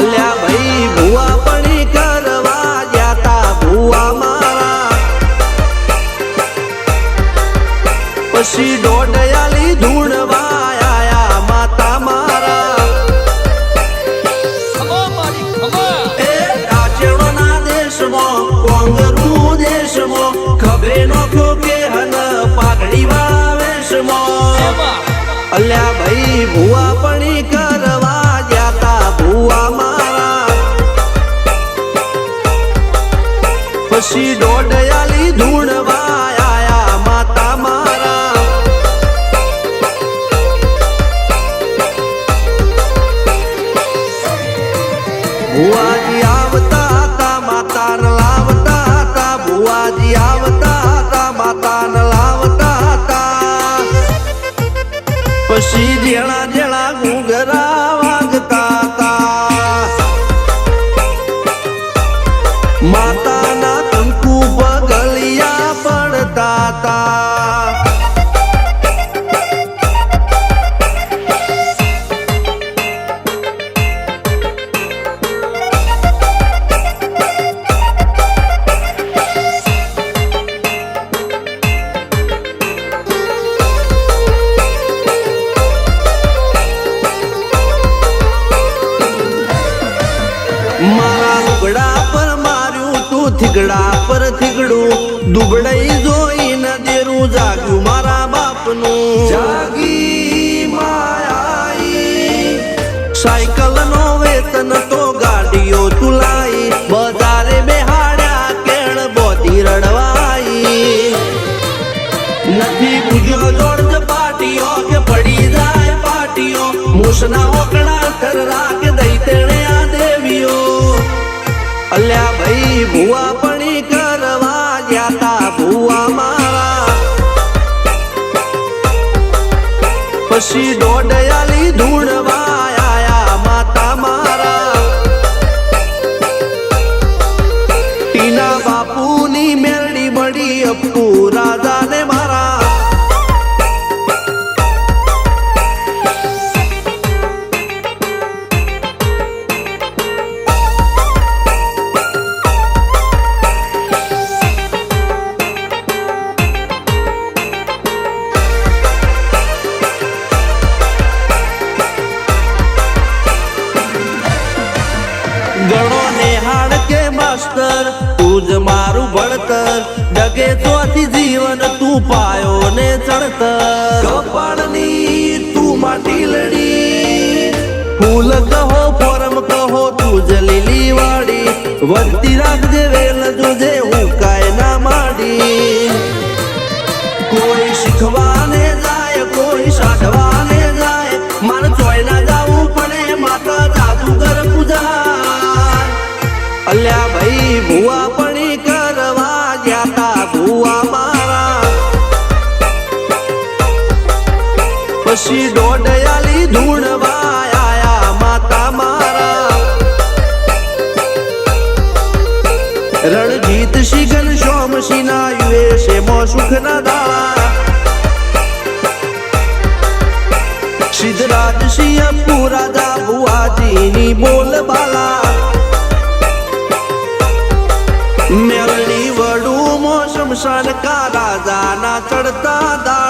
અલ્યા ભાઈ ભુવા પણી કરવા જાતા ભુવા મારા પછી દોડયાલી ધૂણવા આયા માતા મારા એ રાચેણોના દેશમાં કોંગરું દેશમાં ખબરે નોખો કે હન પાઘડી વાવેશમાં અલ્યા ભાઈ ભુવા પણી કરવા જાતા ભુવા મારા પછી દોડયાલી ધૂણવા આયા માતા મારા ભુવાજી આવતા હતા માતાને લાવતા હતા ભુવાજી આવતા હતા માતાને લાવતા હતા પછી જેણા જેણા ઘૂંઘરા વાગતા હતા માતાના કંકુ પગલિયા પડતા હતા મારા લુગડા પર માર્યું તું થીગડા પર થીગડું દુબળાઈ જોઈને દેરું જાગ્યું મારા બાપનું જાગી માયાઈ સાયકલ નો વેતન તો ગાડીઓ તુલાઈ બજારે બેહાડ્યા કેળ બોધી રડવાઈ નથી પૂજ્યો જોડ પાટીઓ કે પડી જાય પાટીઓ મૂસના ઓકડા થરરા કે દઈ તેણે આ દેવીઓ અલ્યા ભાઈ ભુવા પણી કરવા જાતા ભુવા મારા પછી દોડયાલી ધૂણવા આયા માતા મારા ટીના બાપુની મેરડી મળી અપ્પુ રાજાને મારા ગણો નેહાળ કે માસ્ટર તું જ મારું ભણતર ડગે ચોથી જીવન તું પાયો ને ચણતર કપાળની તું માટી લડી ફૂલ કહો ફોરમ કહો તું જ લીલી વાડી વધતી રાખજે વેલ જોજે હું કાય ના માડી કોઈ શીખવાને જાય કોઈ સાધવાને જાય મારે ચોય ના જાવું પડે માતા જાદુગર પૂજા અલ્યા ભાઈ ભુવા પણી કરવા જાતા ભુવા મારા પછી દોડયાલી ધૂણવા આયા માતા મારા રણજીત સિંહ સોમસિંહ ના યુએસે મો સુખ ના દાળા સિદ્ધરાજ સિંહ પુરાદા ભુવાજીની બોલ બાલા મેલની વડું મો શમશાન કા રાજા ના ચડતા દા